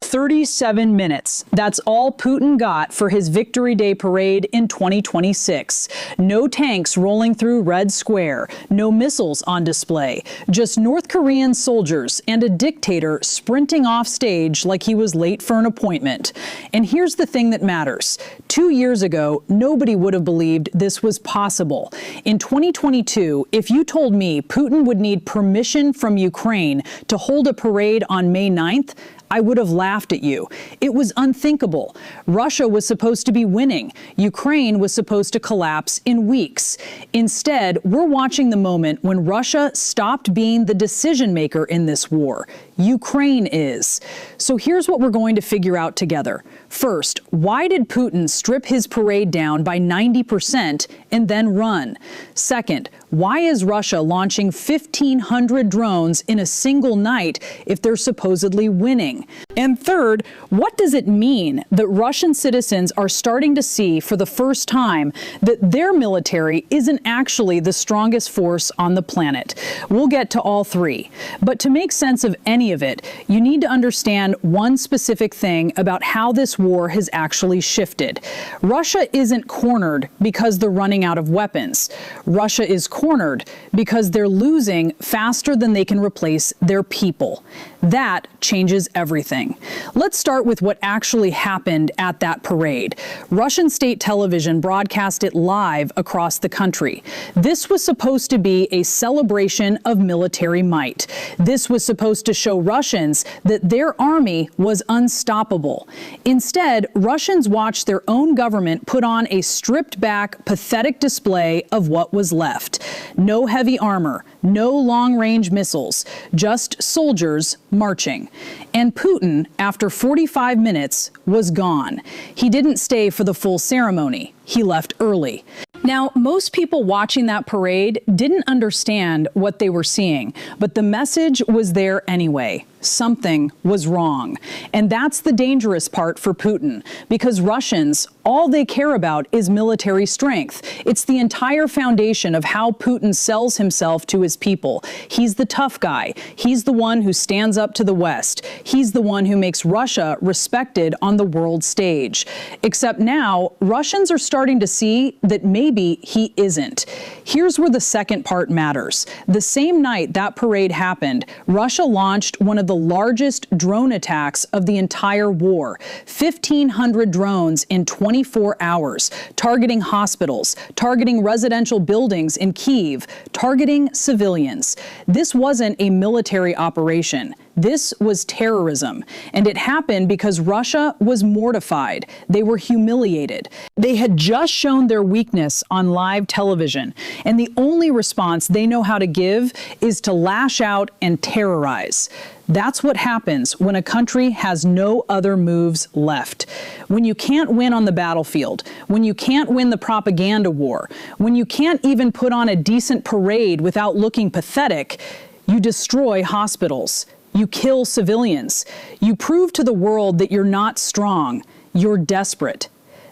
37 minutes. That's all Putin got for his Victory Day parade in 2026. No tanks rolling through Red Square, no missiles on display, just North Korean soldiers and a dictator sprinting off stage like he was late for an appointment. And here's the thing that matters. 2 years ago, nobody would have believed this was possible. In 2022, if you told me Putin would need permission from Ukraine to hold a parade on May 9th, I would have laughed at you. It was unthinkable. Russia was supposed to be winning. Ukraine was supposed to collapse in weeks. Instead, we're watching the moment when Russia stopped being the decision maker in this war. Ukraine is. So here's what we're going to figure out together. First, why did Putin strip his parade down by 90% and then run? Second, why is Russia launching 1,500 drones in a single night if they're supposedly winning? And third, what does it mean that Russian citizens are starting to see for the first time that their military isn't actually the strongest force on the planet? We'll get to all three. But to make sense of any of it, you need to understand one specific thing about how this war has actually shifted. Russia isn't cornered because they're running out of weapons. Russia is cornered because they're losing faster than they can replace their people. That changes everything. Let's start with what actually happened at that parade. Russian state television broadcast it live across the country. This was supposed to be a celebration of military might. This was supposed to show Russians that their army was unstoppable. Instead, Russians watched their own government put on a stripped-back, pathetic display of what was left. No heavy armor, no long-range missiles, just soldiers marching. And Putin, after 45 minutes, was gone. He didn't stay for the full ceremony. He left early. Now, most people watching that parade didn't understand what they were seeing, but the message was there anyway. Something was wrong. And that's the dangerous part for Putin, because Russians, all they care about is military strength. It's the entire foundation of how Putin sells himself to his people. He's the tough guy. He's the one who stands up to the West. He's the one who makes Russia respected on the world stage. Except now, Russians are starting to see that maybe he isn't. Here's where the second part matters. The same night that parade happened, Russia launched one of the largest drone attacks of the entire war. 1,500 drones in 24 hours, targeting hospitals, targeting residential buildings in Kyiv, targeting civilians. This wasn't a military operation. This was terrorism, and it happened because Russia was mortified. They were humiliated. They had just shown their weakness on live television, and the only response they know how to give is to lash out and terrorize. That's what happens when a country has no other moves left. When you can't win on the battlefield, when you can't win the propaganda war, when you can't even put on a decent parade without looking pathetic, you destroy hospitals. You kill civilians. You prove to the world that you're not strong. You're desperate.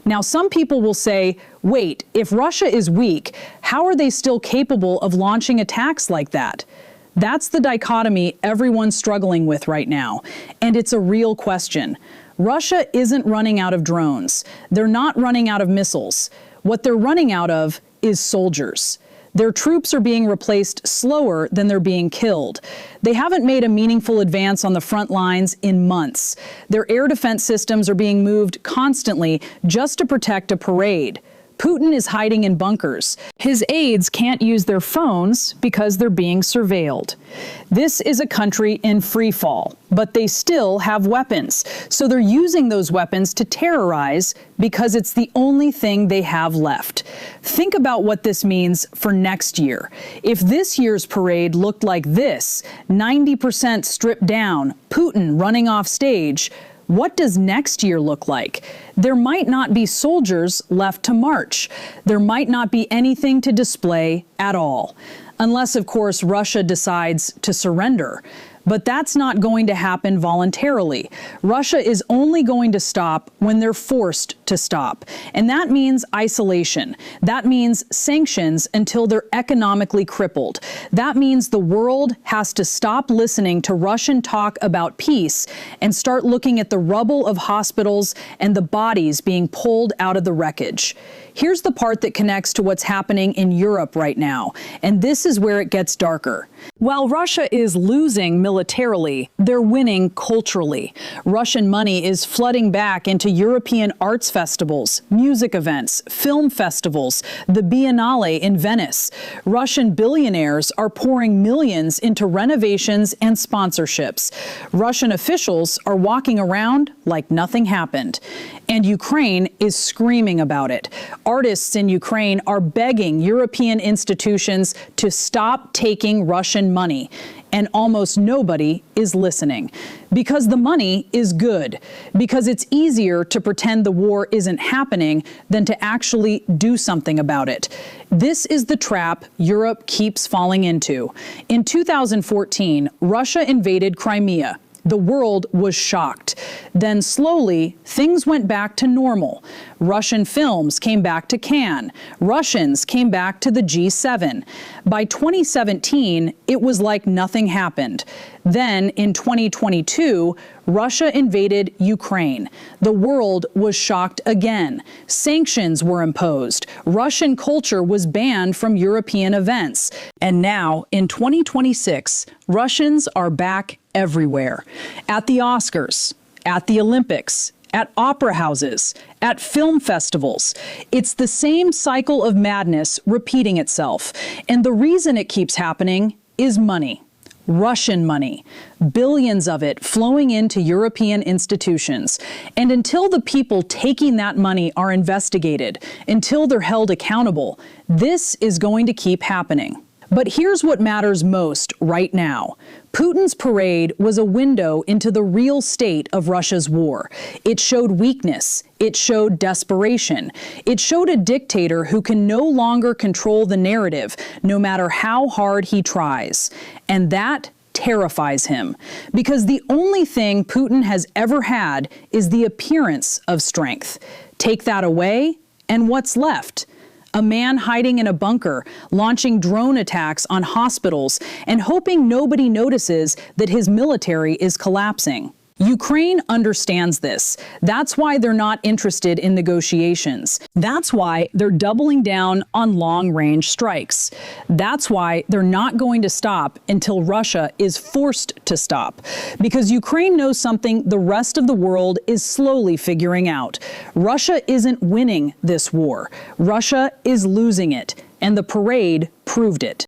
Now, some people will say, wait, if Russia is weak, how are they still capable of launching attacks like that? That's the dichotomy everyone's struggling with right now. And it's a real question. Russia isn't running out of drones. They're not running out of missiles. What they're running out of is soldiers. Their troops are being replaced slower than they're being killed. They haven't made a meaningful advance on the front lines in months. Their air defense systems are being moved constantly just to protect a parade. Putin is hiding in bunkers. His aides can't use their phones because they're being surveilled. This is a country in free fall, but they still have weapons. So they're using those weapons to terrorize because it's the only thing they have left. Think about what this means for next year. If this year's parade looked like this, 90% stripped down, Putin running off stage, what does next year look like? There might not be soldiers left to march. There might not be anything to display at all. Unless, of course, Russia decides to surrender. But that's not going to happen voluntarily. Russia is only going to stop when they're forced to stop. And that means isolation. That means sanctions until they're economically crippled. That means the world has to stop listening to Russian talk about peace and start looking at the rubble of hospitals and the bodies being pulled out of the wreckage. Here's the part that connects to what's happening in Europe right now, and this is where it gets darker. While Russia is losing militarily, they're winning culturally. Russian money is flooding back into European arts festivals, music events, film festivals, the Biennale in Venice. Russian billionaires are pouring millions into renovations and sponsorships. Russian officials are walking around like nothing happened. And Ukraine is screaming about it. Artists in Ukraine are begging European institutions to stop taking Russian money. And almost nobody is listening. Because the money is good. Because it's easier to pretend the war isn't happening than to actually do something about it. This is the trap Europe keeps falling into. In 2014, Russia invaded Crimea. The world was shocked. Then slowly, things went back to normal. Russian films came back to Cannes. Russians came back to the G7. By 2017, it was like nothing happened. Then, in 2022, Russia invaded Ukraine. The world was shocked again. Sanctions were imposed. Russian culture was banned from European events. And now, in 2026, Russians are back everywhere. At the Oscars, at the Olympics, at opera houses, at film festivals. It's the same cycle of madness repeating itself. And the reason it keeps happening is money. Russian money, billions of it flowing into European institutions. And until the people taking that money are investigated, until they're held accountable, this is going to keep happening. But here's what matters most right now. Putin's parade was a window into the real state of Russia's war. It showed weakness. It showed desperation. It showed a dictator who can no longer control the narrative, no matter how hard he tries. And that terrifies him, because the only thing Putin has ever had is the appearance of strength. Take that away, and what's left? A man hiding in a bunker, launching drone attacks on hospitals, and hoping nobody notices that his military is collapsing. Ukraine understands this. That's why they're not interested in negotiations. That's why they're doubling down on long-range strikes. That's why they're not going to stop until Russia is forced to stop. Because Ukraine knows something the rest of the world is slowly figuring out. Russia isn't winning this war. Russia is losing it. And the parade proved it.